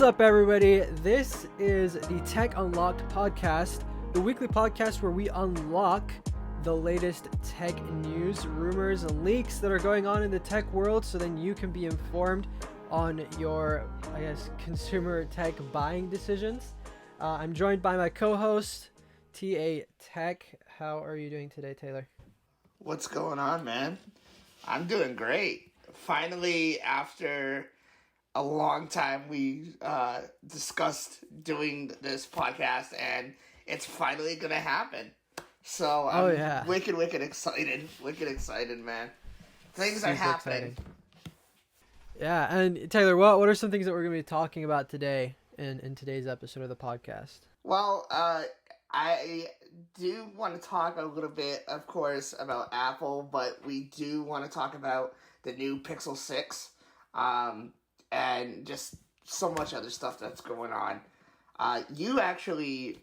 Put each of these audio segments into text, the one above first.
up, everybody? This is the Tech Unlocked podcast, the weekly podcast where we unlock the latest tech news, rumors, and leaks that are going on in the tech world so then you can be informed on your, consumer tech buying decisions. I'm joined by my co-host, TA Tech. How are you doing today, Taylor? What's going on, man? I'm doing great. Finally, after a long time, we discussed doing this podcast, and it's finally gonna happen. So I'm wicked excited. Wicked excited, man. Things are happening. Exciting. Yeah, and Taylor, what are some things that we're gonna be talking about today in today's episode of the podcast? Well, I do want to talk a little bit, of course, about Apple, but we do want to talk about the new Pixel 6, and just so much other stuff that's going on. You actually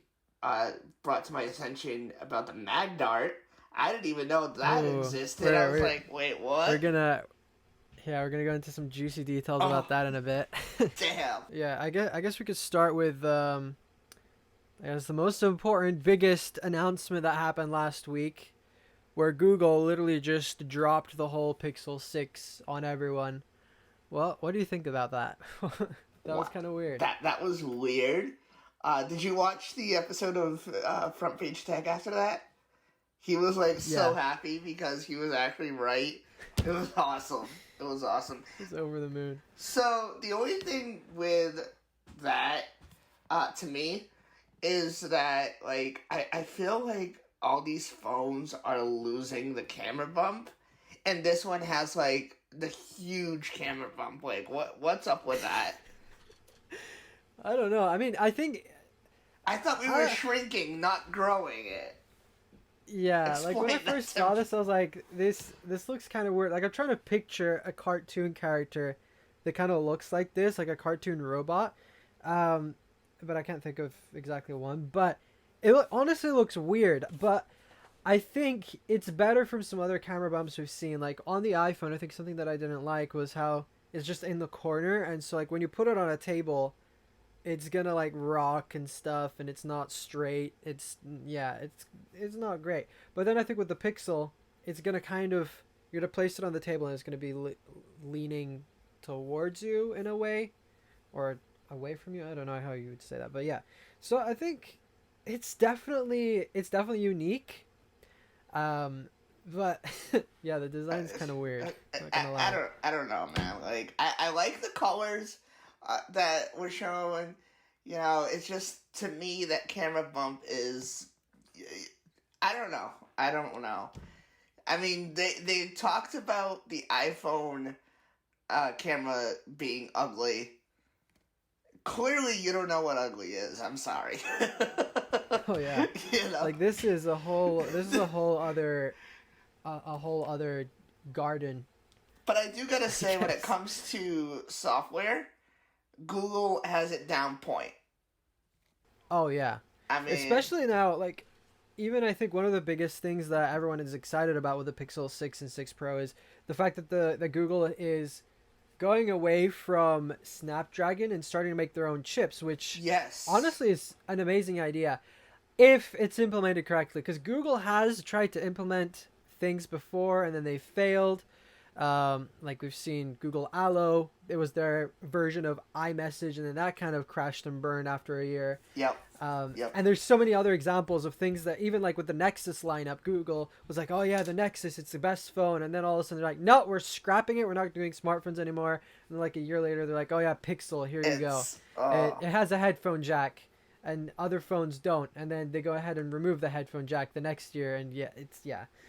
brought to my attention about the MagDart. I didn't even know that existed. I was like, wait, what? We're gonna go into some juicy details about that in a bit. Damn. Yeah, I guess we could start with the most important, biggest announcement that happened last week, where Google literally just dropped the whole Pixel 6 on everyone. Well, what do you think about that? That was kind of weird. That was weird. Did you watch the episode of Front Page Tech after that? He was so happy because he was actually right. It was awesome. It was awesome. He's over the moon. So the only thing with that, to me, is that I feel like all these phones are losing the camera bump, and this one has the huge camera bump. What's up with that? I don't know. I mean, I thought we were shrinking, not growing it. Yeah, Explain when I first saw this, I was like, this looks kind of weird. I'm trying to picture a cartoon character that kind of looks like this, like a cartoon robot. But I can't think of exactly one. But it honestly looks weird. But I think it's better from some other camera bumps we've seen. Like on the iPhone, I think something that I didn't like was how it's just in the corner. And so when you put it on a table, it's gonna rock and stuff, and it's not straight. It's not great. But then I think with the Pixel, it's gonna you're gonna place it on the table and it's gonna be leaning towards you in a way, or away from you. I don't know how you would say that, but yeah. So I think it's definitely unique. But yeah, the design's kind of weird. I don't know, man. I like the colors that we're showing. You know, it's just, to me, that camera bump is, I don't know. I mean, they talked about the iPhone camera being ugly. Clearly, you don't know what ugly is. I'm sorry. Oh yeah. You know? This is a whole other garden. But I do gotta say, when it comes to software, Google has it down point. Oh yeah. I mean, especially now, even I think one of the biggest things that everyone is excited about with the Pixel 6 and 6 Pro is the fact that the Google is going away from Snapdragon and starting to make their own chips, which honestly is an amazing idea if it's implemented correctly, because Google has tried to implement things before and then they failed. We've seen Google Allo, it was their version of iMessage, and then that kind of crashed and burned after a year. Yep. And there's so many other examples of things that even with the Nexus lineup, Google was like, oh yeah, the Nexus, it's the best phone. And then all of a sudden they're like, no, we're scrapping it. We're not doing smartphones anymore. And then a year later, they're like, oh yeah, Pixel, here you go. It has a headphone jack and other phones don't. And then they go ahead and remove the headphone jack the next year. And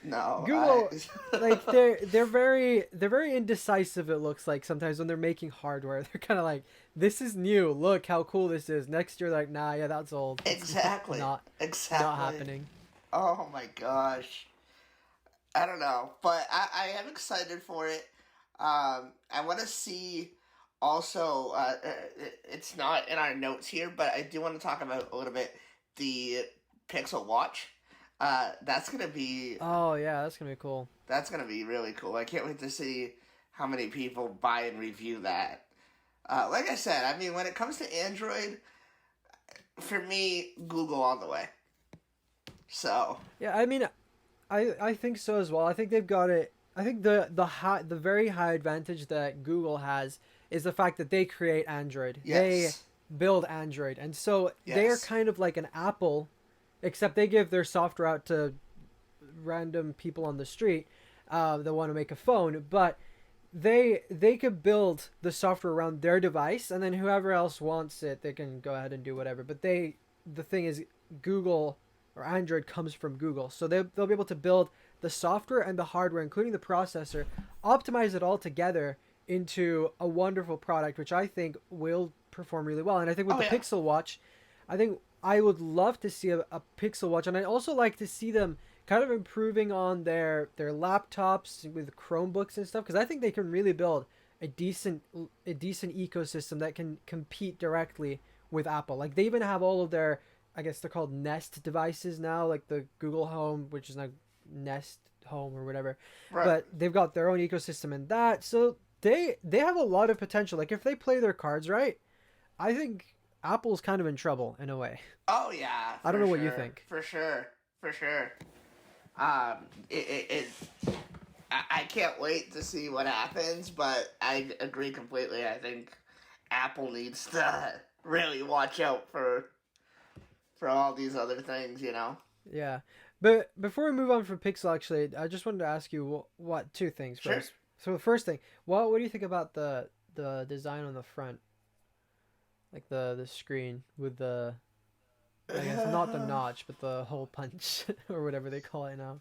No. Google, they're very indecisive, it looks like sometimes when they're making hardware. They're kind of like, this is new. Look how cool this is. Next year, nah, yeah, that's old. Exactly. Not happening. Oh my gosh. I don't know, but I am excited for it. I want to see also, it's not in our notes here, but I do want to talk about a little bit the Pixel Watch. That's going to be... Oh, yeah, that's going to be cool. That's going to be really cool. I can't wait to see how many people buy and review that. Like I said, I mean, when it comes to Android, for me, Google all the way. So Yeah, I mean, I think so as well. I think they've got it. I think the very high advantage that Google has is the fact that they create Android. They yes, build Android, and so they are yes, kind of like an Apple, except they give their software out to random people on the street that want to make a phone. But they could build the software around their device, and then whoever else wants it, they can go ahead and do whatever. But the thing is, Google or Android comes from Google, so they'll be able to build the software and the hardware, including the processor, optimize it all together into a wonderful product, which I think will perform really well. And I think with oh the yeah, Pixel Watch, I think I would love to see a Pixel Watch, and I also like to see them kind of improving on their laptops with Chromebooks and stuff, because I think they can really build a decent ecosystem that can compete directly with Apple. Like they even have all of their, I guess they're called Nest devices now, like the Google Home, which is now Nest Home or whatever. right. But they've got their own ecosystem in that, so they have a lot of potential. Like if they play their cards right, I think Apple's kind of in trouble in a way. Oh yeah, I don't for know what you sure, think. for sure, for sure. Um, I can't wait to see what happens, but I agree completely. I think Apple needs to really watch out for all these other things, you know. Yeah. But before we move on from Pixel, actually, I just wanted to ask you what two things Sure. first. So the first thing, what do you think about the design on the front, like the screen with the, I guess not the notch, but the hole punch or whatever they call it now.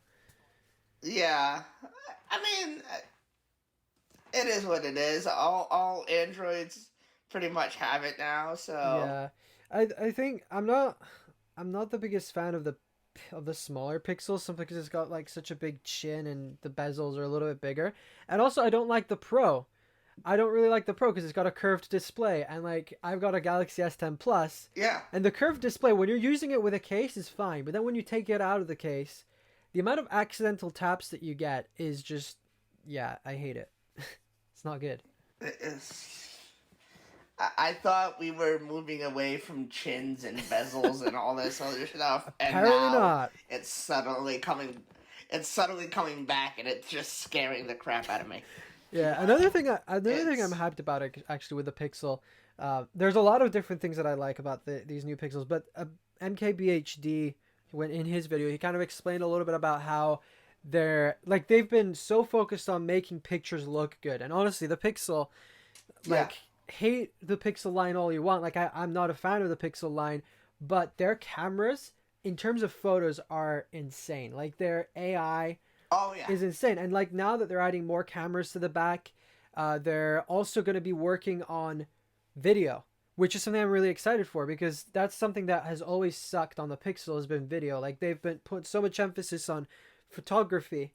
Yeah, I mean, it is what it is. All Androids pretty much have it now, so Yeah, I think I'm not the biggest fan of the smaller pixels simply because it's got like such a big chin and the bezels are a little bit bigger, and also I don't like the Pro. I don't really like the Pro because it's got a curved display, and like I've got a Galaxy S10 Plus, yeah. and the curved display when you're using it with a case is fine, but then when you take it out of the case, the amount of accidental taps that you get is just, yeah, I hate it. It's not good. It is. I thought we were moving away from chins and bezels and all this other stuff, and Apparently now not. it's suddenly coming. It's suddenly coming back, and it's just scaring the crap out of me. Yeah, another thing I'm It's hyped about actually with the Pixel, there's a lot of different things that I like about these new Pixels, but MKBHD, when in his video, he kind of explained a little bit about how they've been so focused on making pictures look good, and honestly, the Pixel, yeah. like, hate the Pixel line all you want. Like I'm not a fan of the Pixel line, but their cameras in terms of photos are insane. Like their AI Oh yeah. is insane. And like now that they're adding more cameras to the back, they're also going to be working on video, which is something I'm really excited for because that's something that has always sucked on the Pixel has been video. Like they've been put so much emphasis on photography,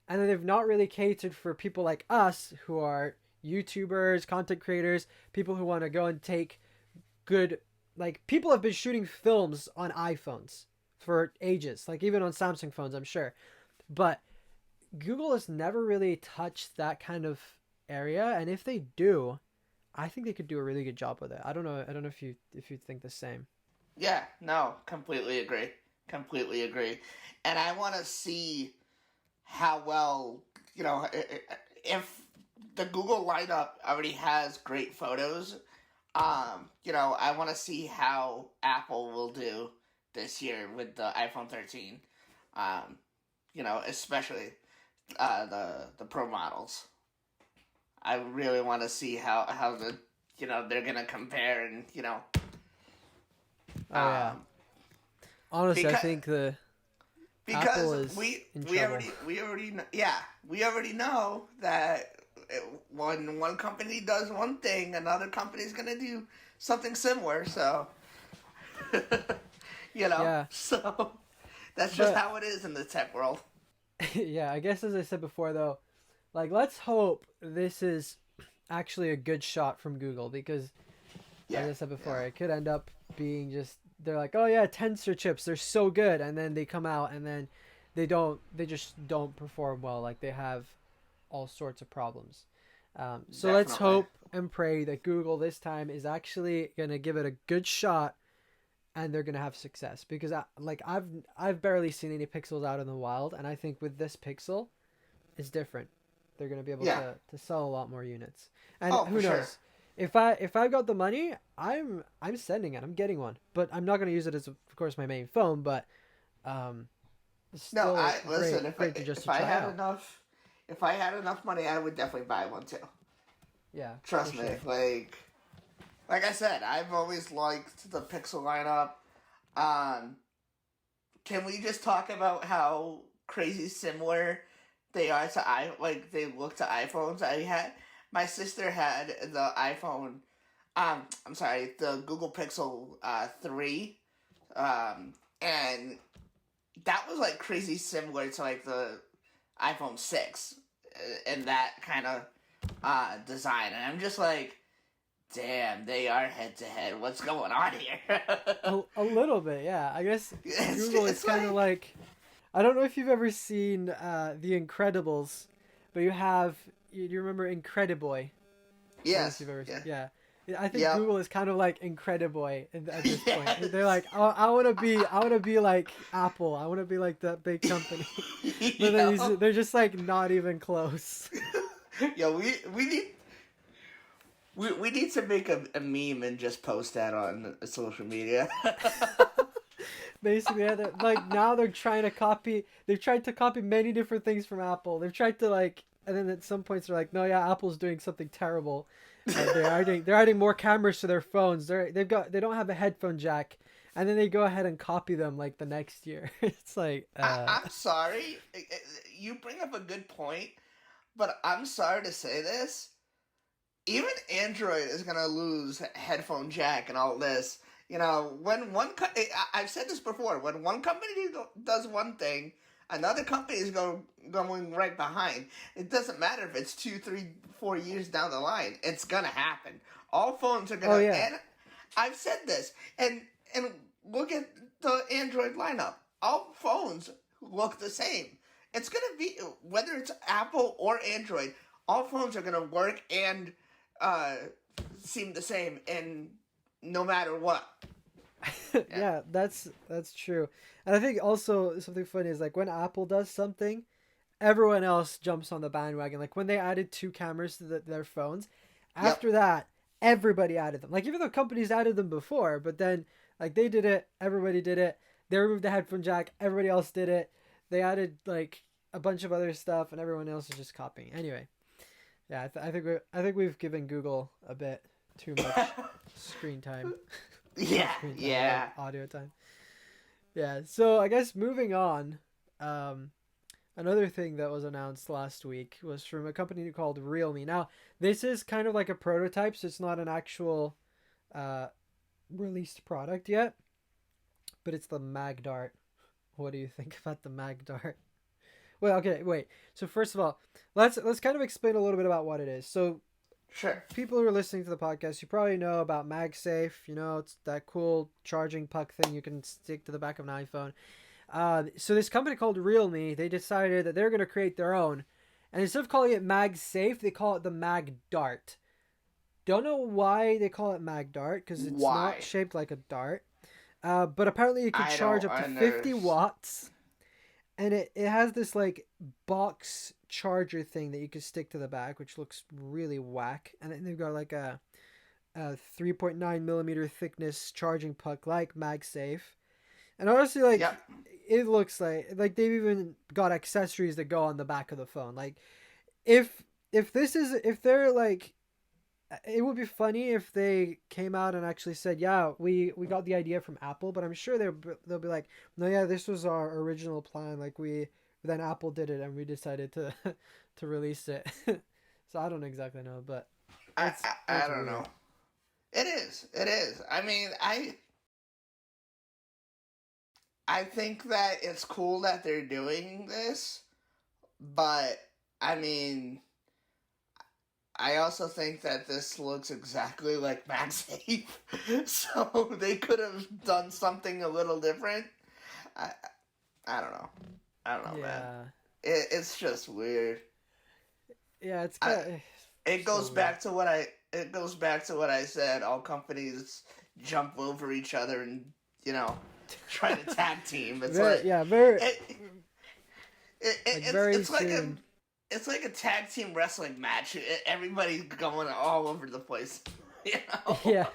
and then they've not really catered for people like us who are YouTubers, content creators, people who want to go and take good, like people have been shooting films on iPhones for ages, like even on Samsung phones, I'm sure. But Google has never really touched that kind of area, and if they do, I think they could do a really good job with it. I don't know. I don't know if you think the same. Yeah. No. Completely agree. Completely agree. And I want to see how well if the Google lineup already has great photos. I want to see how Apple will do this year with the iPhone 13. Especially the Pro models. I really want to see how they're gonna compare and Oh yeah. um Honestly, I because think the Apple because is in we trouble. already know that when one company does one thing, another company's gonna do something similar. So Yeah, so that's just but how it is in the tech world. yeah, I guess as I said before though, like let's hope this is actually a good shot from Google because Yeah, as I said before, yeah. it could end up being just they're like, oh yeah, tensor chips, they're so good, and then they come out and then they just don't perform well. Like they have all sorts of problems. So let's Definitely. hope and pray that Google this time is actually gonna give it a good shot and they're gonna have success because I've barely seen any Pixels out in the wild, and I think with this Pixel, it's different. They're gonna be able Yeah. to sell a lot more units, and Oh, who for sure. knows. If I've got the money, I'm sending it. I'm getting one, but I'm not gonna use it as of course my main phone. But um, it's No, I still listen. great to just If to I try had out. enough, if I had enough money, I would definitely buy one too. Yeah, for Trust me. sure. Like I said, I've always liked the Pixel lineup. Um, can we just talk about how crazy similar they are to they look to iPhones? My sister had the iPhone. I'm sorry, the Google Pixel 3. And that was like crazy similar to like the iPhone 6 in that kind of design. And I'm just like, damn, they are head to head. What's going on here? A little bit, yeah. I guess Google is it's kind of like, like I don't know if you've ever seen The Incredibles, but you remember Incrediboy? I don't know if yes, you've ever seen. yeah, Yeah, I think yep, Google is kind of like Incrediboy at this point. They're yes, like, oh, I want to be like Apple. I want to be like that big company. But then yo, they're just like not even close. yo, we need to make a meme and just post that on social media. Basically, yeah, like now they're trying to copy. They've tried to copy many different things from Apple. They've tried to like, and then at some points they're like, no, yeah, Apple's doing something terrible. They're adding more cameras to their phones. They don't have a headphone jack, and then they go ahead and copy them like the next year. It's like I'm sorry, you bring up a good point, but I'm sorry to say this. Even Android is gonna lose headphone jack and all this. You know, I've said this before. When one company does one thing, another company is going right behind. It doesn't matter if it's 2, 3, 4 years down the line. It's gonna happen. All phones are oh gonna. yeah. And I've said this. And look at the Android lineup. All phones look the same. It's gonna be whether it's Apple or Android. All phones are gonna work and uh, seem the same, and no matter what. Yeah. Yeah, that's true. And I think also something funny is like when Apple does something, everyone else jumps on the bandwagon. Like when they added two cameras to their phones, Yep. after that, everybody added them. Like even though companies added them before, but then like they did it, everybody did it. They removed the headphone jack, everybody else did it. They added like a bunch of other stuff, and everyone else is just copying. Anyway, yeah, I think we've given Google a bit too much screen time. Not Yeah. screen time, Yeah. audio time. Yeah, so I guess moving on, another thing that was announced last week was from a company called Realme. Now, this is kind of like a prototype, so it's not an actual uh, released product yet, but it's the MagDart. What do you think about the MagDart? Well, okay, wait. So first of all, let's kind of explain a little bit about what it is. So Sure. people who are listening to the podcast, you probably know about MagSafe. You know, it's that cool charging puck thing you can stick to the back of an iPhone. So this company called Realme, they decided that they're going to create their own, and instead of calling it MagSafe, they call it the MagDart. Don't know why they call it MagDart because it's not Why? shaped like a dart. But apparently it could I charge don't up to 50 understand. watts, and it has this like box charger thing that you can stick to the back, which looks really whack. And then they've got like a 3.9 millimeter thickness charging puck like MagSafe. And honestly, like Yep. it looks like they've even got accessories that go on the back of the phone. Like if they're like it would be funny if they came out and actually said, "Yeah, we got the idea from Apple," but I'm sure they'll be like, "No, yeah, this was our original plan. Like then Apple did it and we decided to to release it." So I don't exactly know, but I it's don't know. weird. It is. It is. I mean, I think that it's cool that they're doing this, but I mean, I also think that this looks exactly like MagSafe, so they could have done something a little different. I I don't know. I don't know, man. Yeah, It's just weird. yeah, it's I kind of. it So goes weird. back to what I said. All companies jump over each other and you know try to tag team. It's Very, like yeah, very, it, like very it's like a soon. tag team wrestling match. Everybody's going all over the place. You know? Yeah,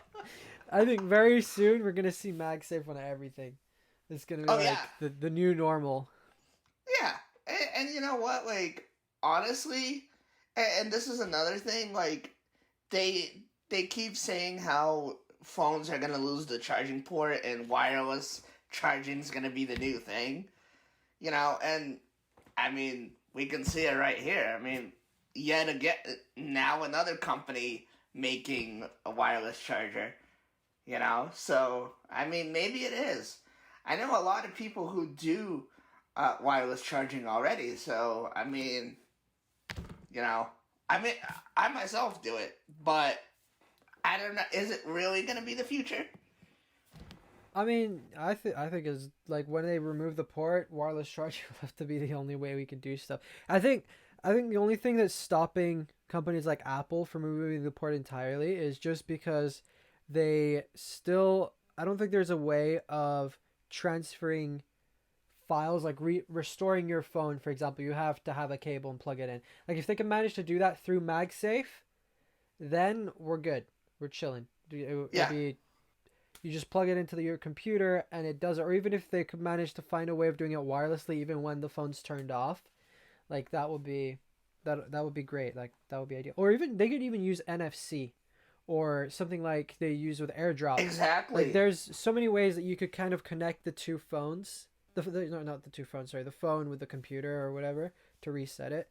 I think very soon we're gonna see MagSafe on everything. It's gonna be Oh yeah, like the new normal. yeah. And you know what? Like honestly, and this is another thing. Like they keep saying how phones are gonna lose the charging port and wireless charging is gonna be the new thing. You know, and I mean we can see it right here. I mean, yet again, now another company making a wireless charger. You know, so I mean maybe it is. I know a lot of people who do wireless charging already. So I mean, you know, I mean I myself do it, but I don't know. Is it really going to be the future? I mean, I think is like when they remove the port, wireless charging will have to be the only way we can do stuff. I think the only thing that's stopping companies like Apple from removing the port entirely is just because they still. I don't think there's a way of transferring files like restoring your phone. For example, you have to have a cable and plug it in. Like if they can manage to do that through MagSafe, then we're good. We're chilling. It'll Yeah. be you just plug it into your computer and it does it. Or even if they could manage to find a way of doing it wirelessly, even when the phone's turned off, like that would be great. Like that would be ideal. Or even they could even use NFC or something like they use with AirDrop. Like Exactly. there's so many ways that you could kind of connect the two phones. No, not the two phones. Sorry, the phone with the computer or whatever to reset it.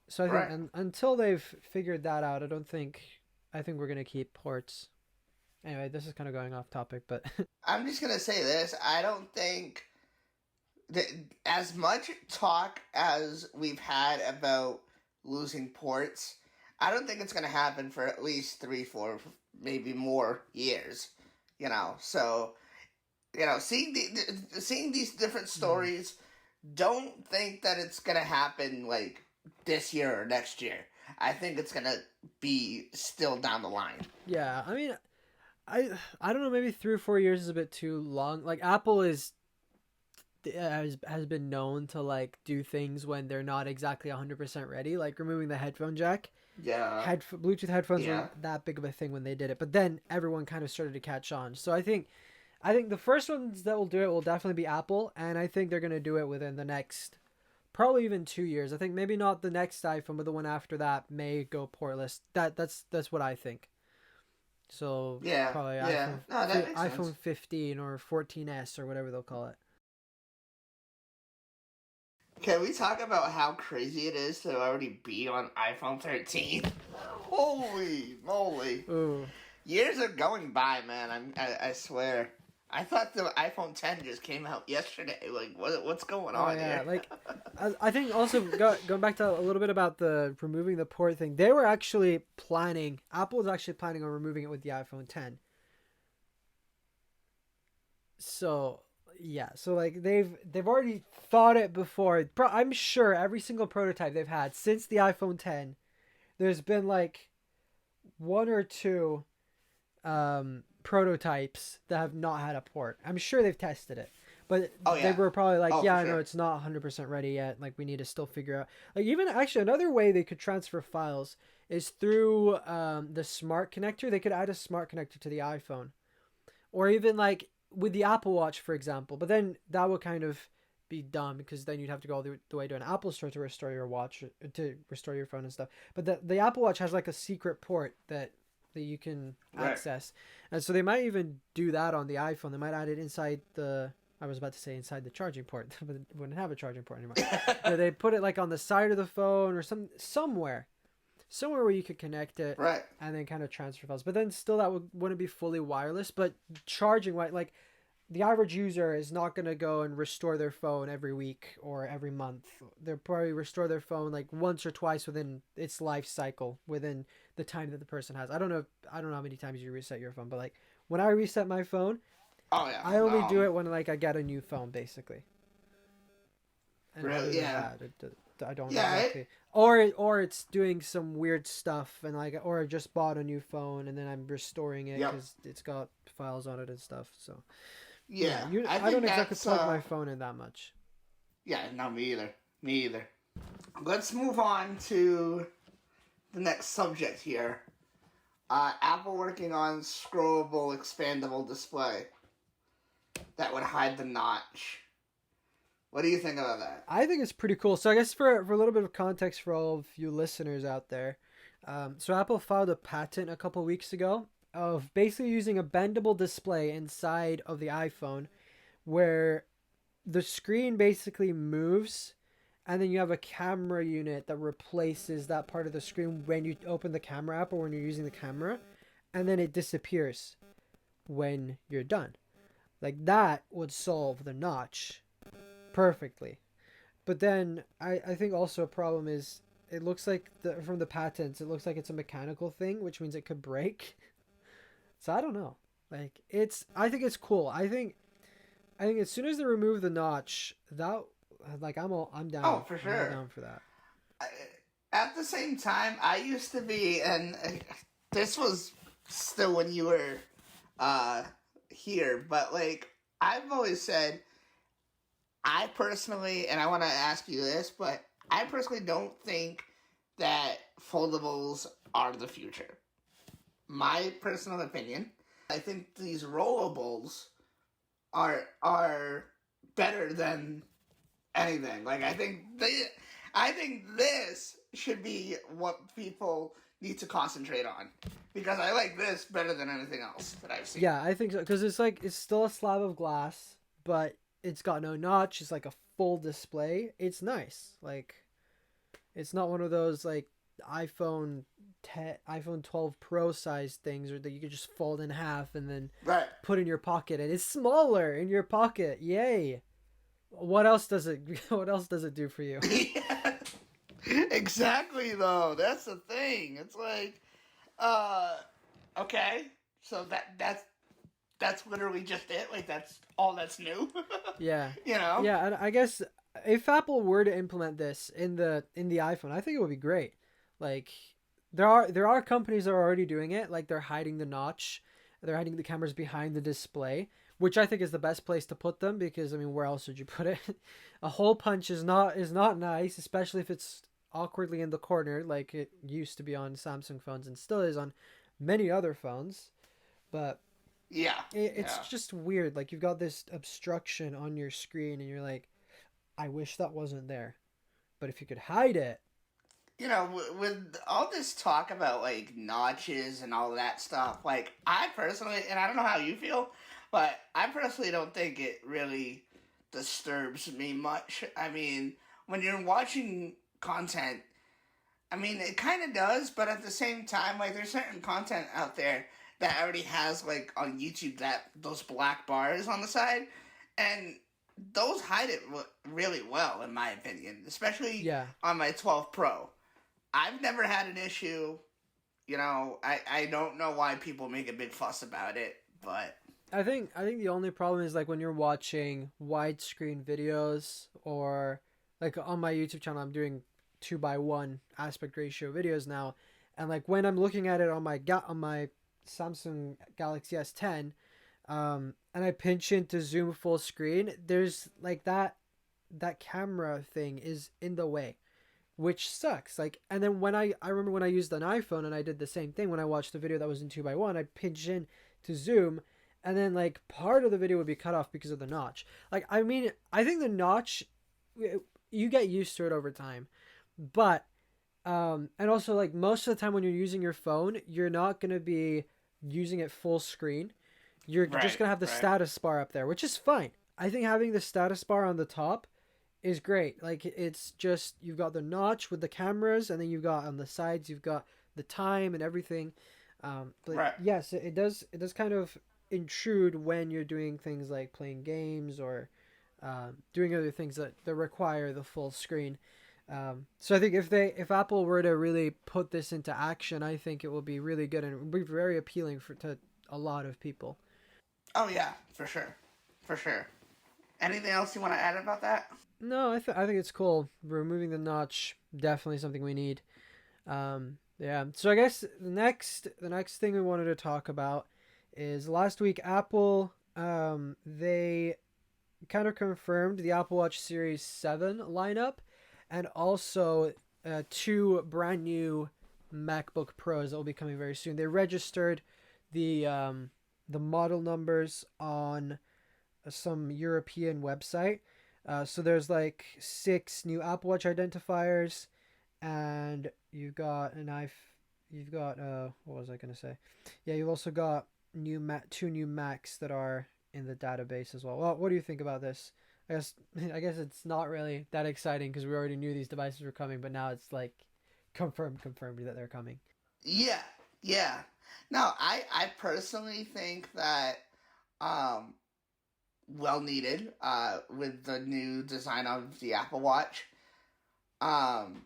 So I think Right. until they've figured that out, I don't think I think we're gonna keep ports. Anyway, this is kind of going off topic, but I'm just going to say this. I don't think that as much talk as we've had about losing ports, I don't think it's going to happen for at least 3, 4, maybe more years. You know, so seeing these different mm, stories, don't think that it's gonna happen like this year or next year. I think it's gonna be still down the line. yeah, I mean, I don't know. Maybe 3 or 4 years is a bit too long. Like Apple has been known to like do things when they're not exactly 100% ready, like removing the headphone jack. Yeah, Bluetooth headphones yeah. weren't that big of a thing when they did it, but then everyone kind of started to catch on. So I think the first ones that will do it will definitely be Apple, and I think they're gonna do it within the next probably even 2 years. I think maybe not the next iPhone, but the one after that may go portless. That's what I think. So Yeah, probably yeah. No, that makes sense. iPhone 15 or 14s or whatever they'll call it. Can we talk about how crazy it is to already be on iPhone 13? Holy moly! Ooh. Years are going by, man. I swear. I thought the iPhone 10 just came out yesterday. Like, what's going Oh on yeah, here? like I think also going back to a little bit about the removing the port thing. They were actually planning. Apple was actually planning on removing it with the iPhone 10. So yeah, so like they've already thought it before. I'm sure every single prototype they've had since the iPhone 10, there's been like one or two prototypes that have not had a port. I'm sure they've tested it, but Oh they yeah. were probably like, Oh, for yeah, no, sure. it's not 100% ready yet. Like we need to still figure out. Like even actually another way they could transfer files is through the smart connector. They could add a smart connector to the iPhone, or even like with the Apple Watch, for example. But then that would kind of be dumb because then you'd have to go all the way to an Apple store to restore your watch, to restore your phone and stuff. But the Apple Watch has like a secret port that you can Right. access, and so they might even do that on the iPhone. They might add it inside the. I was about to say inside the charging port, but it wouldn't have a charging port anymore. They put it like on the side of the phone or somewhere where you could connect it Right. and then kind of transfer files. But then still that wouldn't be fully wireless. But charging, like the average user is not going to go and restore their phone every week or every month. They'll probably restore their phone like once or twice within its life cycle, within the time that the person has. I don't know how many times you reset your phone, but like when I reset my phone, Oh yeah. I only do it when like I get a new phone basically. And other Really? than Yeah. that, I don't Yeah, exactly. Or it's doing some weird stuff and like, or I just bought a new phone and then I'm restoring it yep. because it's got files on it and stuff. So yeah, Yeah, I I don't think exactly that's plug my phone in that much. yeah, no, me either. Me either. Let's move on to the next subject here. Apple working on scrollable, expandable display that would hide the notch. What do you think about that? I think it's pretty cool. So I guess for a little bit of context for all of you listeners out there, so Apple filed a patent a couple weeks ago of basically using a bendable display inside of the iPhone where the screen basically moves and then you have a camera unit that replaces that part of the screen when you open the camera app or when you're using the camera, and then it disappears when you're done. Like that would solve the notch perfectly. But then I think also a problem is it looks like from the patents it looks like it's a mechanical thing, which means it could break. So I don't know. Like I think it's cool. I think as soon as they remove the notch, that like I'm Oh, down. for I'm all sure. down for that. I, at the same time, I used to be, and this was still when you were here, but like I've always said, I personally, and I want to ask you this, but I personally don't think that foldables are the future. My personal opinion. I think these rollables are better than anything. Like I think this should be what people need to concentrate on because I like this better than anything else that I've seen. Yeah, I think so because it's like it's still a slab of glass, but it's got no notch. It's like a full display. It's nice. Like it's not one of those like iPhone iPhone 12 Pro size things or that you could just fold in half and then Right. put in your pocket and it's smaller in your pocket. Yay. What else does it what else does it do for you? Yeah. Exactly though. That's the thing. It's like uh okay. So that's literally just it. Like that's all that's new. Yeah. You know? Yeah, and I guess if Apple were to implement this in the iPhone, I think it would be great. Like there are companies that are already doing it, like they're hiding the notch, they're hiding the cameras behind the display, which I think is the best place to put them because I mean, where else would you put it? A hole punch is not nice, especially if it's awkwardly in the corner like it used to be on Samsung phones and still is on many other phones. But Yeah. it's Yeah. just weird. Like you've got this obstruction on your screen, and you're like, I wish that wasn't there. But if you could hide it, You know, with all this talk about like notches and all that stuff, like I personally, and I don't know how you feel, but I personally don't think it really disturbs me much. I mean, when you're watching content, I mean, it kind of does, but at the same time, like there's certain content out there that already has like on YouTube that those black bars on the side, and those hide it really well, in my opinion, especially yeah, on my 12 Pro. I've never had an issue. You know, I don't know why people make a big fuss about it, but I think the only problem is like when you're watching widescreen videos or like on my YouTube channel, I'm doing 2:1 aspect ratio videos now, and like when I'm looking at it on my Samsung Galaxy S10, and I pinch in to zoom full screen, there's like that camera thing is in the way, which sucks. Like, and then I remember when I used an iPhone and I did the same thing when I watched the video that was in 2:1, I'd pinch in to zoom, and then like part of the video would be cut off because of the notch. Like, I mean, I think the notch, you get used to it over time, but and also like most of the time when you're using your phone, you're not gonna be using it full screen. You're just right, gonna have the right, status bar up there, which is fine. I think having the status bar on the top is great. Like it's just you've got the notch with the cameras, and then you've got on the sides you've got the time and everything. But right. yes, it does kind of intrude when you're doing things like playing games or doing other things that require the full screen. So I think if Apple were to really put this into action, I think it will be really good and it will be very appealing to a lot of people. Oh yeah, for sure, for sure. Anything else you want to add about that? No, I think it's cool. Removing the notch, definitely something we need. Yeah. So I guess the next thing we wanted to talk about is last week Apple they kind of confirmed the Apple Watch Series 7 lineup, and also two brand new MacBook Pros that will be coming very soon. They registered the model numbers on some European website. So there's like 6 new Apple Watch identifiers, and you've got what was I gonna say? Yeah, you've also got two new Macs that are in the database as well. Well, what do you think about this? I guess it's not really that exciting because we already knew these devices were coming, but now it's like confirmed that they're coming. Yeah, yeah. No, I personally think that um, well needed with the new design of the Apple Watch. Um,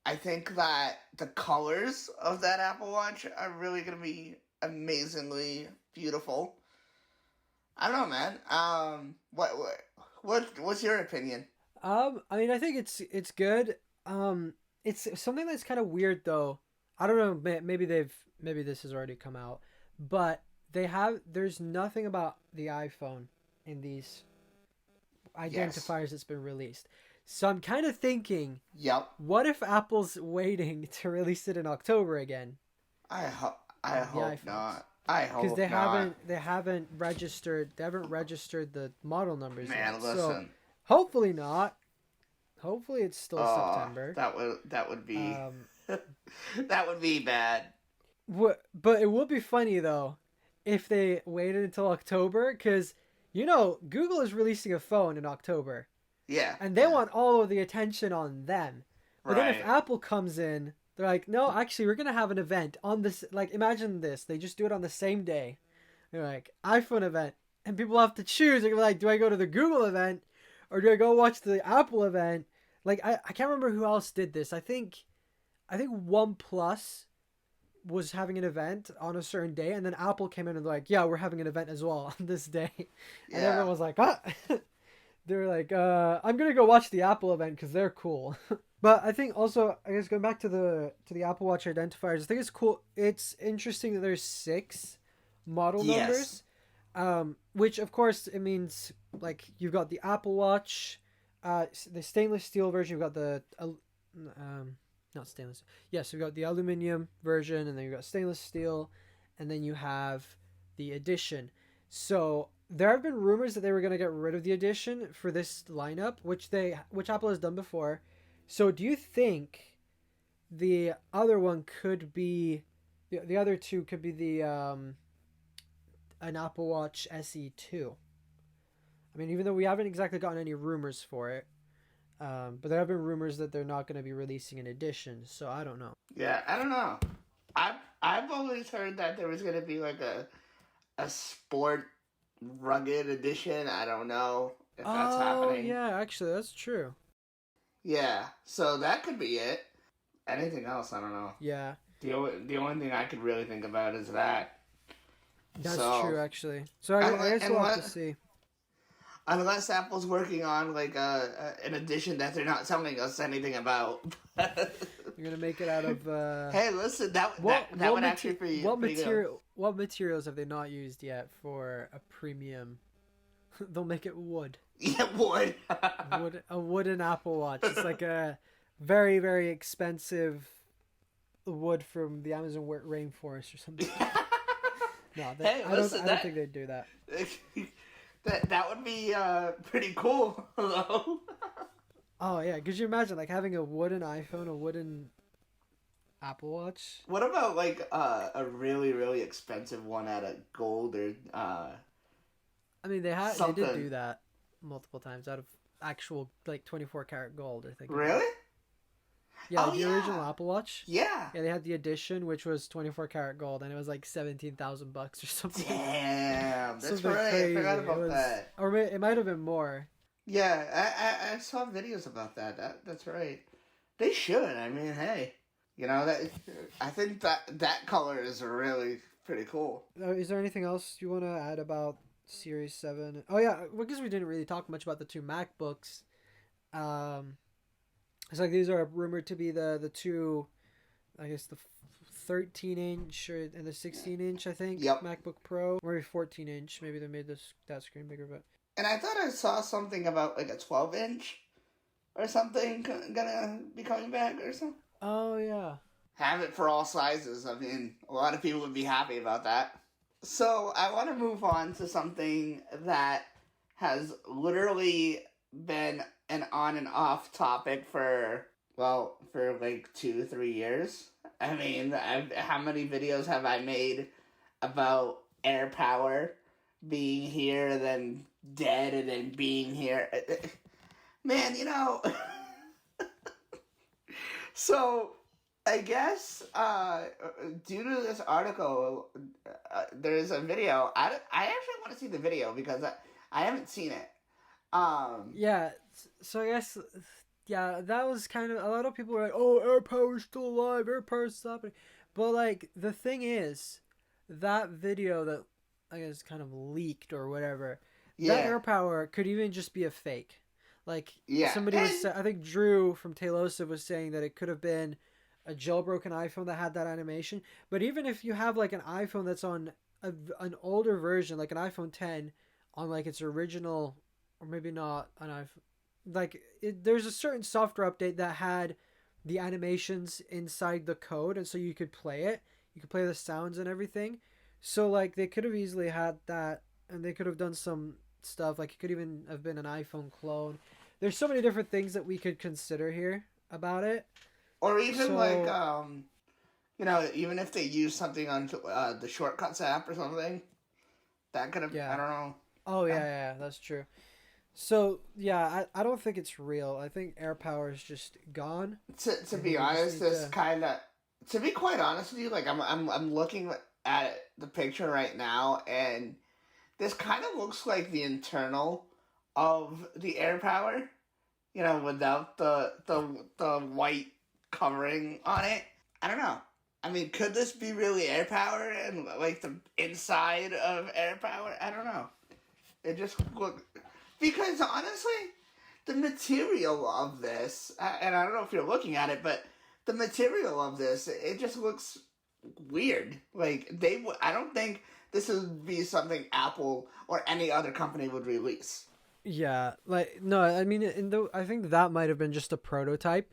I think that the colors of that Apple Watch are really gonna be amazingly beautiful. I don't know, man. What's your opinion? I mean, I think it's good. It's something that's kind of weird though. I don't know. Maybe this has already come out, but there's nothing about the iPhone in these Yes. identifiers that's been released. So I'm kind of thinking, Yep. what if Apple's waiting to release it in October again? I The hope iPhones, not. I because hope not. they haven't registered the model numbers Man, yet. So listen. hopefully not. Hopefully it's still Oh, September. that would be Um, that would be bad. but it would be funny though if they waited until October, because Google is releasing a phone in October, Yeah, and they yeah. want all of the attention on them. But then if Right. Apple comes in, they're like, no, actually, we're gonna have an event on this. Like, imagine this: they just do it on the same day. They're like iPhone event, and people have to choose. They're like, do I go to the Google event, or do I go watch the Apple event? Like, I can't remember who else did this. I think OnePlus was having an event on a certain day, and then Apple came in and they're like, yeah, we're having an event as well on this day, and Yeah. everyone was like, ah. They were like, I'm gonna go watch the Apple event because they're cool. But I think also, I guess going back to the Apple Watch identifiers, I think it's cool. It's interesting that there's 6 model Yes. numbers, which of course it means like you've got the Apple Watch, the stainless steel version. You've got the not stainless. Yes, we've got the aluminum version, and then you've got stainless steel, and then you have the edition. So there have been rumors that they were going to get rid of the edition for this lineup, which Apple has done before. So do you think the other one could be the other two could be the an Apple Watch SE2? I mean, even though we haven't exactly gotten any rumors for it, but there have been rumors that they're not going to be releasing an edition. So I don't know. Yeah. I don't know. I've always heard that there was gonna be like a sport rugged edition. I don't know if that's Oh happening. yeah, actually that's true. Yeah. So that could be it. Anything else? I don't know. Yeah, The only thing I could really think about is that. that's So true actually. So I unless, guess we'll have to see. unless Apple's working on like an edition that they're not telling us anything about. You're gonna make it out of Hey, listen, that would actually be what pretty good. materials have they not used yet for a premium? They'll make it wood. Yeah, it would. A wooden Apple Watch. It's like a very very expensive wood from the Amazon rainforest or something. No, Hey, listen, I don't think they'd do that. that would be pretty cool, though. Oh yeah, could you imagine like having a wooden iPhone, a wooden Apple Watch? What about like a really really expensive one out of gold or I mean, they did something? do that multiple times out of actual like 24 karat gold. I think it was. Really? Yeah, Oh like the original yeah, Apple Watch. yeah. Yeah, they had the edition which was 24 karat gold, and it was like 17,000 bucks or something. Damn, that's Something right. I crazy. forgot It about was, that. or it might have been more. Yeah, I saw videos about that. That's right. They should. I mean, hey, that I think that color is really pretty cool. Is there anything else you want to add about Series 7. Oh yeah, because we didn't really talk much about the two MacBooks. Um, it's like these are rumored to be the two, I guess the 13-inch and the 16-inch, I think, Yep. MacBook Pro, or maybe 14-inch. Maybe they made that screen bigger, but And I thought I saw something about like a 12-inch or something gonna be coming back or something. oh yeah, Have it for all sizes. I mean, a lot of people would be happy about that. So I want to move on to something that has literally been an on and off topic for, well, for like 2-3 years. I mean, how many videos have I made about AirPower being here and then dead and then being here? Man, so I guess due to this article, there's a video. I actually want to see the video because I haven't seen it. yeah. So I guess yeah, that was kind of a lot of people were like, "Oh, AirPower's still alive. AirPower's stopping," but like the thing is, that video that I guess kind of leaked or whatever, that Yeah, AirPower could even just be a fake. Like yeah, somebody was, I think Drew from Taylosive was saying that it could have been a jailbroken iPhone that had that animation. But even if you have like an iPhone that's on an older version, like an iPhone 10, on like its original, or maybe not an iPhone, like there's a certain software update that had the animations inside the code, and so you could play it. You could play the sounds and everything. So like they could have easily had that, and they could have done some stuff. Like it could even have been an iPhone clone. There's so many different things that we could consider here about it. or even like So even if they use something on the Shortcuts app or something, that could have. I yeah. don't know. Oh yeah, that's true. So yeah, I don't think it's real. I think AirPower is just gone. To I think be we just honest, need this to. kind of, to be quite honest with you, like I'm looking at the picture right now, and this kind of looks like the internal of the AirPower, without the white covering on it. I don't know. I mean, could this be really AirPower and like the inside of AirPower? I don't know. It just look, because honestly, the material of this, and I don't know if you're looking at it, but the material of this, it just looks weird. Like I don't think this would be something Apple or any other company would release. Yeah, like no, I mean, I think that might have been just a prototype.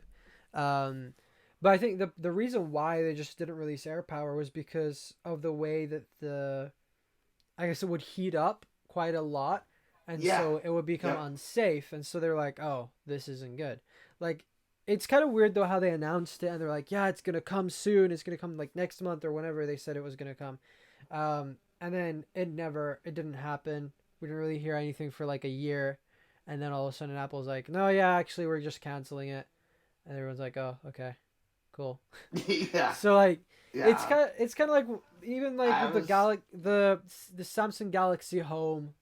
But I think the reason why they just didn't release AirPower was because of the way that I guess it would heat up quite a lot, and Yeah. so it would become Yep. unsafe, and so they're like, oh, this isn't good. Like, it's kind of weird though how they announced it, and they're like, yeah, it's gonna come soon. It's gonna come like next month or whenever they said it was gonna come, and then it didn't happen. We didn't really hear anything for like a year, and then all of a sudden Apple's like, no, yeah, actually we're just canceling it, and everyone's like, oh, okay, cool. Yeah. So like Yeah. it's kind of like even like I with the was. the Samsung Galaxy Home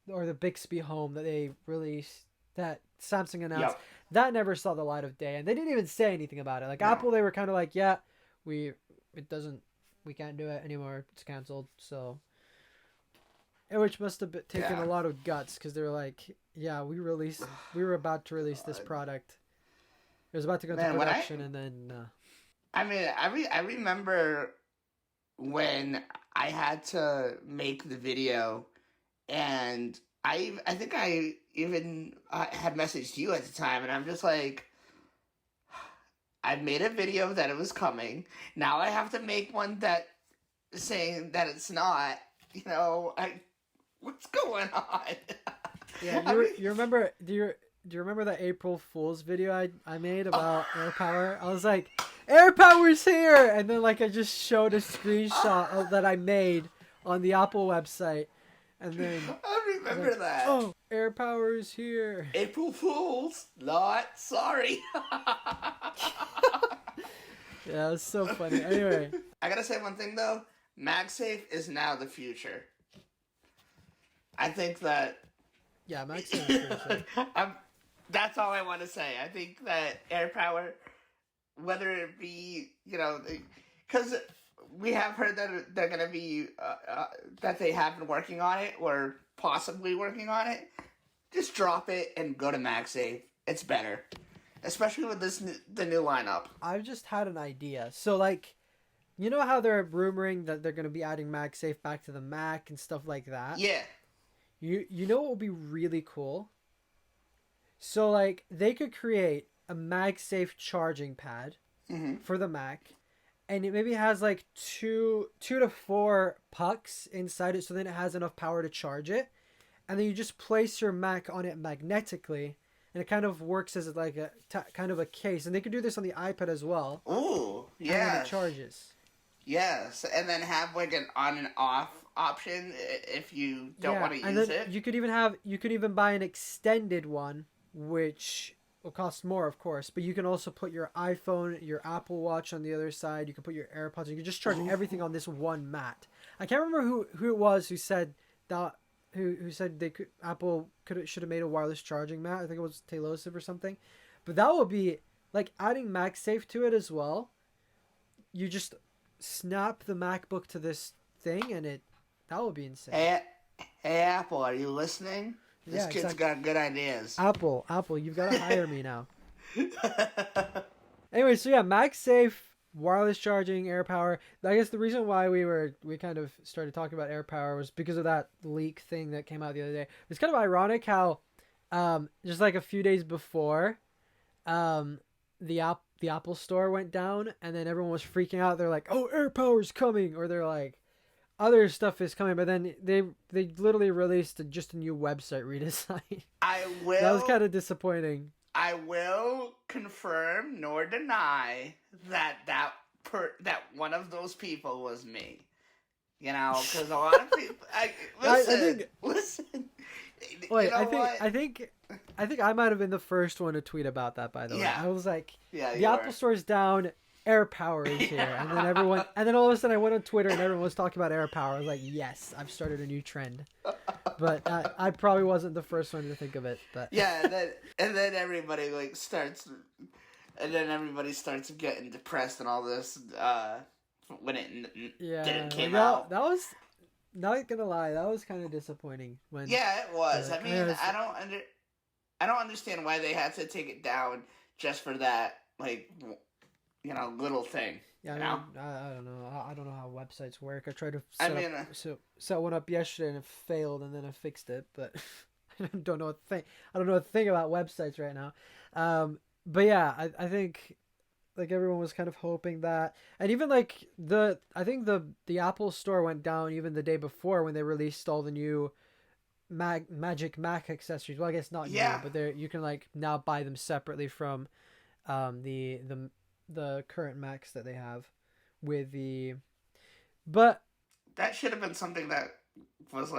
or the Bixby Home that they released, that Samsung announced, Yep. that never saw the light of day, and they didn't even say anything about it. Like No. Apple, they were kind of like, yeah, we it doesn't we can't do it anymore. It's canceled. So which must have taken Yeah. a lot of guts, because they were like, yeah, we were about to release this God. product. It was about to go into Man, when production, and then I mean, I remember when I had to make the video, and I think I even had messaged you at the time, and I'm just like, I made a video that it was coming. Now I have to make one that saying that it's not. What's going on? yeah, I mean, you remember? Do you remember that April Fool's video I made about AirPower? I was like, AirPower's here, and then like I just showed a screenshot that I made on the Apple website, and then I I was remember like, that. oh, AirPower is here. April Fools, not sorry. Yeah, it was so funny. Anyway, I gotta say one thing though. MagSafe is now the future. I think that. yeah, MagSafe is pretty sick. That's all I want to say. I think that AirPower, whether it be, because we have heard that they're going to be that they have been working on it or possibly working on it. Just drop it and go to MagSafe. It's better, especially with the new lineup. I've just had an idea. So like, you know how they're rumoring that they're going to be adding MagSafe back to the Mac and stuff like that? Yeah. You know what would be really cool? So like they could create a MagSafe charging pad for the Mac, and it maybe has like two to four pucks inside it, so then it has enough power to charge it, and then you just place your Mac on it magnetically, and it kind of works as like a kind of a case, and they could do this on the iPad as well. Ooh, yeah. And then it charges. Yes, and then have like an on and off option if you don't want to use it. You could even buy an extended one, which will cost more, of course, but you can also put your iPhone, your Apple Watch on the other side. You can put your AirPods. You can just charge everything on this one mat. I can't remember who it was who said that. Who said Apple should have made a wireless charging mat? I think it was Taylosive or something. But that would be like adding MagSafe to it as well. You just snap the MacBook to this thing, and that would be insane. Hey Apple, are you listening? This kid's got good ideas. Apple, you've got to hire me now. Anyway, so yeah, MagSafe, wireless charging, AirPower. I guess the reason why we kind of started talking about AirPower was because of that leak thing that came out the other day. It's kind of ironic how just like a few days before the Apple Store went down, and then everyone was freaking out. They're like, "Oh, AirPower's coming," or they're like, "Other stuff is coming." But then they literally released just a new website redesign. That was kind of disappointing. I will confirm nor deny that one of those people was me. You know, because a lot of people. Listen. Wait, you know I think I might have been the first one to tweet about that. By the way, I was like, the Apple Store's down. AirPower is here, and then all of a sudden I went on Twitter and everyone was talking about AirPower. I was like, yes, I've started a new trend. But I probably wasn't the first one to think of it. But yeah, and then everybody starts getting depressed and all this when it didn't came out. That was, not gonna lie, that was kind of disappointing. It was. I mean, I don't understand why they had to take it down just for that, little thing. Yeah, I don't know. I don't know how websites work. I tried to set one up yesterday and it failed, and then I fixed it. But I don't know a thing about websites right now. But yeah, I think everyone was kind of hoping that, and even I think the Apple Store went down even the day before when they released all the new Magic Mac accessories. Well, I guess not new, but you can now buy them separately from the current Macs that they have with but that should have been something that was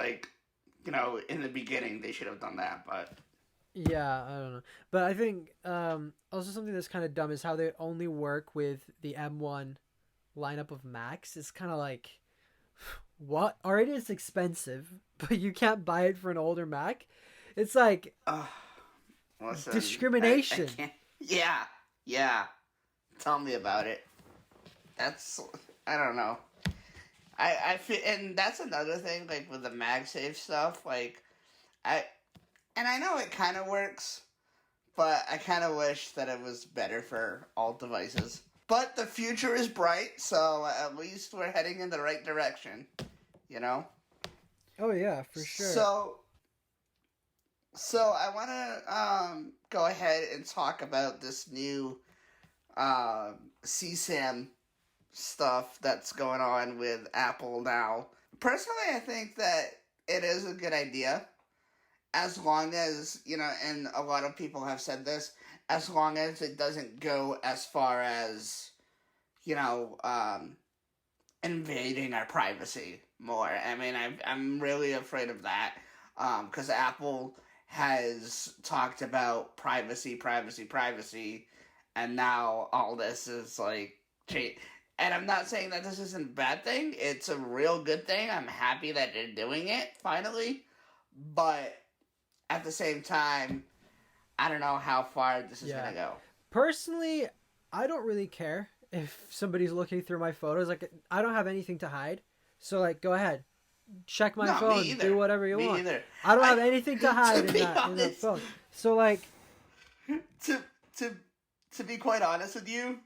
in the beginning they should have done that, but yeah, I don't know. But I think also something that's kind of dumb is how they only work with the M1 lineup of Macs. It's kind of like, what? Already it's expensive, but you can't buy it for an older Mac. It's like discrimination. Yeah. Tell me about it. I don't know. I feel, and that's another thing, with the MagSafe stuff, and I know it kind of works, but I kind of wish that it was better for all devices. But the future is bright, so at least we're heading in the right direction, you know? Oh yeah, for sure. So I want to go ahead and talk about this new CSAM stuff that's going on with Apple now. Personally, I think that it is a good idea, as long as, and a lot of people have said this, as long as it doesn't go as far as, invading our privacy more. I mean, I'm really afraid of that, because Apple has talked about privacy, and now all this is change. And I'm not saying that this isn't a bad thing. It's a real good thing. I'm happy that they're doing it finally. But at the same time, I don't know how far this is going to go. Personally, I don't really care if somebody's looking through my photos, like I don't have anything to hide. So like, go ahead, check my No, me phone, either. do whatever you Me want. either. I don't have anything to hide To in be that honest, phone. So like, to to to be quite honest with you,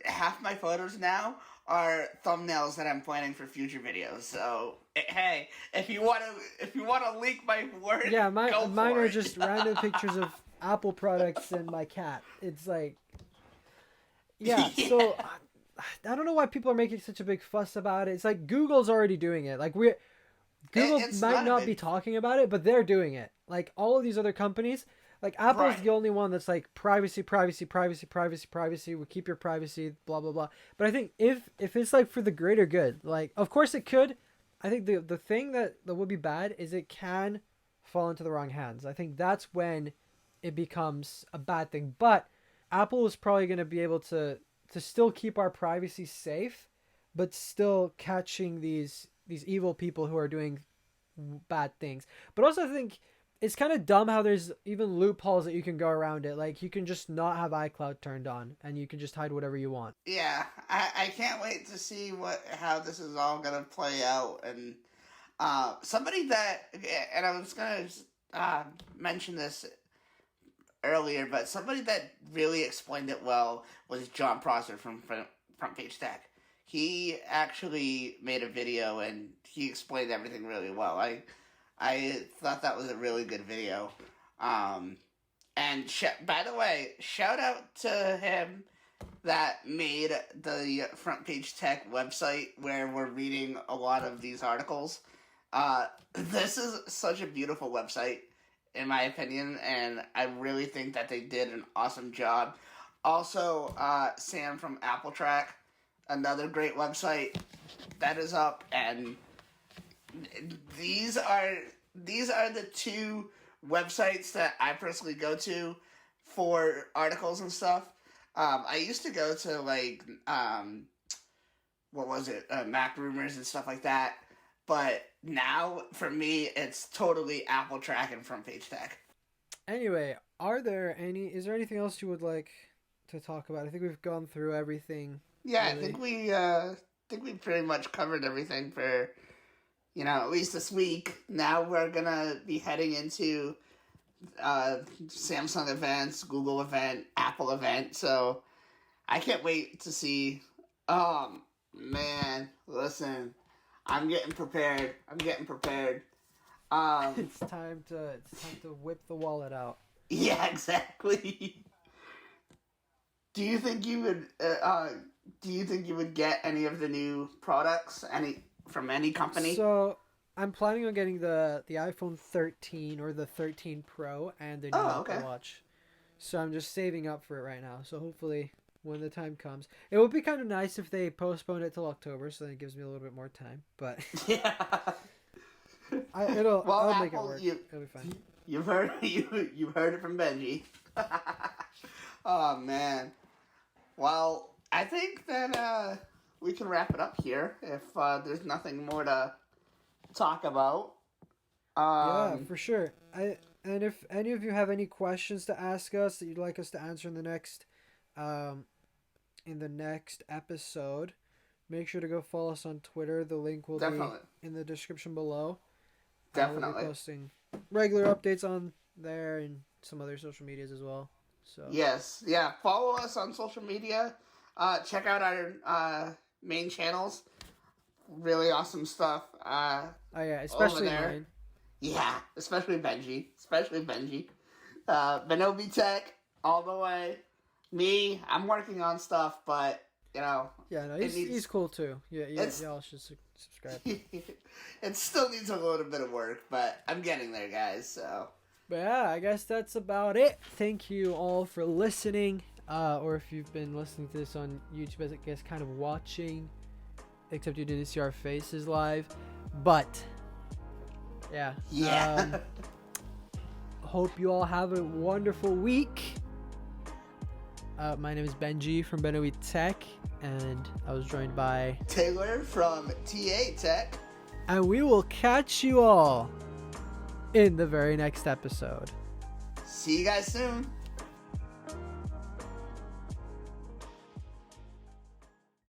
half my photos now are thumbnails that I'm planning for future videos. So hey, if you wanna leak my work, yeah, go mine for are it. just random pictures of Apple products and my cat. It's like, yeah. So I don't know why people are making such a big fuss about it. It's like Google's already doing it. Like Google It's might not big... be talking about it, but they're doing it. Like all of these other companies, like Apple's Right. the only one that's like privacy, privacy, privacy, privacy, privacy. We keep your privacy, blah blah blah. But I think if it's like for the greater good, like of course it could. I think the thing that would be bad is it can fall into the wrong hands. I think that's when it becomes a bad thing. But Apple is probably going to be able to still keep our privacy safe, but still catching these evil people who are doing bad things. But also I think it's kind of dumb how there's even loopholes that you can go around it. Like you can just not have iCloud turned on and you can just hide whatever you want. Yeah, I can't wait to see how this is all gonna play out. And somebody that, and I was gonna mention this earlier, but somebody that really explained it well was John Prosser from Front Page Tech. He actually made a video and he explained everything really well. I thought that was a really good video. And by the way, shout out to him that made the Front Page Tech website where we're reading a lot of these articles. This is such a beautiful website, in my opinion, and I really think that they did an awesome job. Also, Sam from Apple Track, another great website that is up, and these are the two websites that I personally go to for articles and stuff. I used to go to like Mac Rumors and stuff like that, but now for me it's totally Apple Track and Front Page Tech. Anyway, is there anything else you would like to talk about? I think we've gone through everything. Yeah, really. I think we pretty much covered everything for, at least this week. Now we're gonna be heading into Samsung events, Google event, Apple event. So I can't wait to see. Oh man, listen, I'm getting prepared. It's time to whip the wallet out. Yeah, exactly. Do you think you would get any of the new products from any company? So I'm planning on getting the iPhone 13 or the 13 Pro and the new Apple Watch. So I'm just saving up for it right now. So hopefully when the time comes, it would be kind of nice if they postponed it till October, so then it gives me a little bit more time. But yeah, I'll make it work. It'll be fine. You've heard it from Benji. Oh man. Well, I think that we can wrap it up here if there's nothing more to talk about. Yeah, for sure. And if any of you have any questions to ask us that you'd like us to answer in the next episode, make sure to go follow us on Twitter. The link will be in the description below. Definitely. We'll be posting regular updates on there and some other social medias as well. So yes, yeah. Follow us on social media. Check out our main channels. Really awesome stuff. oh yeah, especially mine. Yeah, especially Benji. BenObi Tech all the way. Me, I'm working on stuff, but Yeah, no, he's cool too. Yeah, y'all should subscribe. It still needs a little bit of work, but I'm getting there, guys. So. But yeah, I guess that's about it. Thank you all for listening. Or if you've been listening to this on YouTube, I guess kind of watching, except you didn't see our faces live. But yeah. Hope you all have a wonderful week. My name is Benji from BenObi Tech, and I was joined by Taylor from TA Tech. And we will catch you all in the very next episode. See you guys soon.